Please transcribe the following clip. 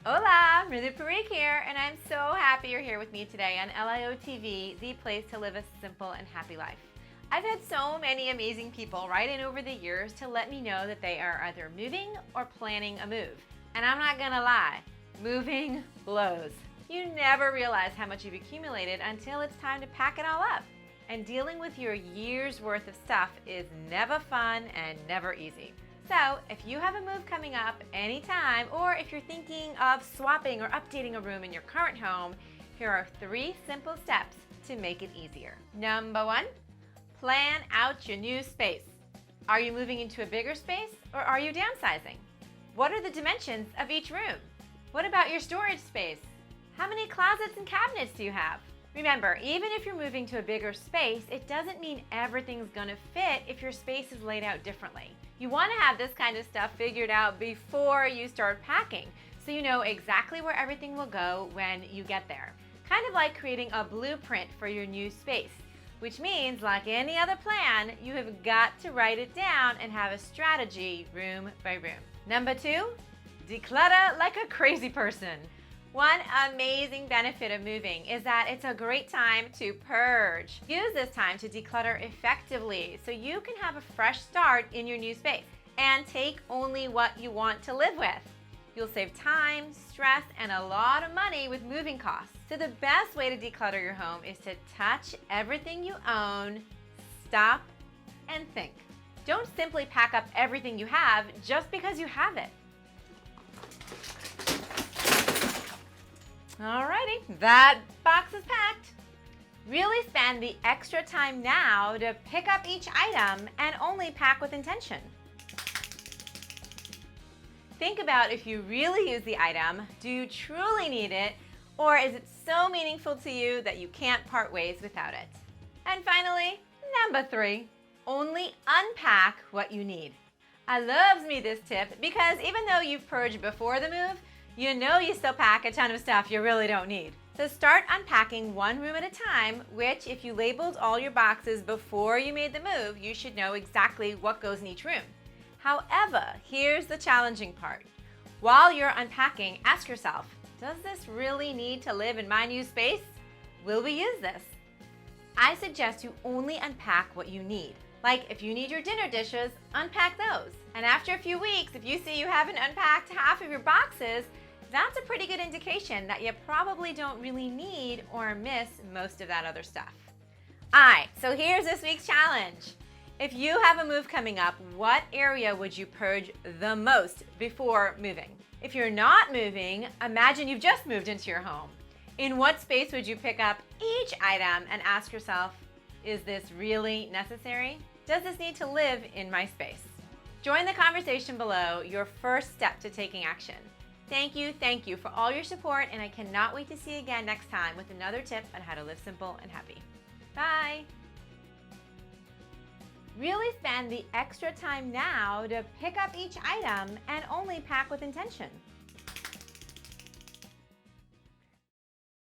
Hola, Mridhu Parikh here, and I'm so happy you're here with me today on LIO TV, the place to live a simple and happy life. I've had so many amazing people write in over the years to let me know that they are either moving or planning a move. And I'm not gonna lie, moving blows. You never realize how much you've accumulated until it's time to pack it all up. And dealing with your year's worth of stuff is never fun and never easy. So if you have a move coming up anytime, or if you're thinking of swapping or updating a room in your current home, here are 3 simple steps to make it easier. Number 1, plan out your new space. Are you moving into a bigger space or are you downsizing? What are the dimensions of each room? What about your storage space? How many closets and cabinets do you have? Remember, even if you're moving to a bigger space, it doesn't mean everything's gonna fit if your space is laid out differently. You wanna have this kind of stuff figured out before you start packing, so you know exactly where everything will go when you get there. Kind of like creating a blueprint for your new space, which means, like any other plan, you have got to write it down and have a strategy room by room. Number 2, declutter like a crazy person. One amazing benefit of moving is that it's a great time to purge. Use this time to declutter effectively so you can have a fresh start in your new space and take only what you want to live with. You'll save time, stress, and a lot of money with moving costs. So the best way to declutter your home is to touch everything you own, stop, and think. Don't simply pack up everything you have just because you have it. Alrighty, that box is packed. Really spend the extra time now to pick up each item and only pack with intention. Think about if you really use the item, do you truly need it, or is it so meaningful to you that you can't part ways without it? And finally, number 3, only unpack what you need. I loves me this tip because even though you've purged before the move, you know you still pack a ton of stuff you really don't need. So start unpacking one room at a time, which if you labeled all your boxes before you made the move, you should know exactly what goes in each room. However, here's the challenging part. While you're unpacking, ask yourself, does this really need to live in my new space? Will we use this? I suggest you only unpack what you need. Like if you need your dinner dishes, unpack those. And after a few weeks, if you see you haven't unpacked half of your boxes, that's a pretty good indication that you probably don't really need or miss most of that other stuff. All right, so here's this week's challenge. If you have a move coming up, what area would you purge the most before moving? If you're not moving, imagine you've just moved into your home. In what space would you pick up each item and ask yourself, is this really necessary? Does this need to live in my space? Join the conversation below, your first step to taking action. Thank you for all your support, and I cannot wait to see you again next time with another tip on how to live simple and happy. Bye! Really spend the extra time now to pick up each item and only pack with intention.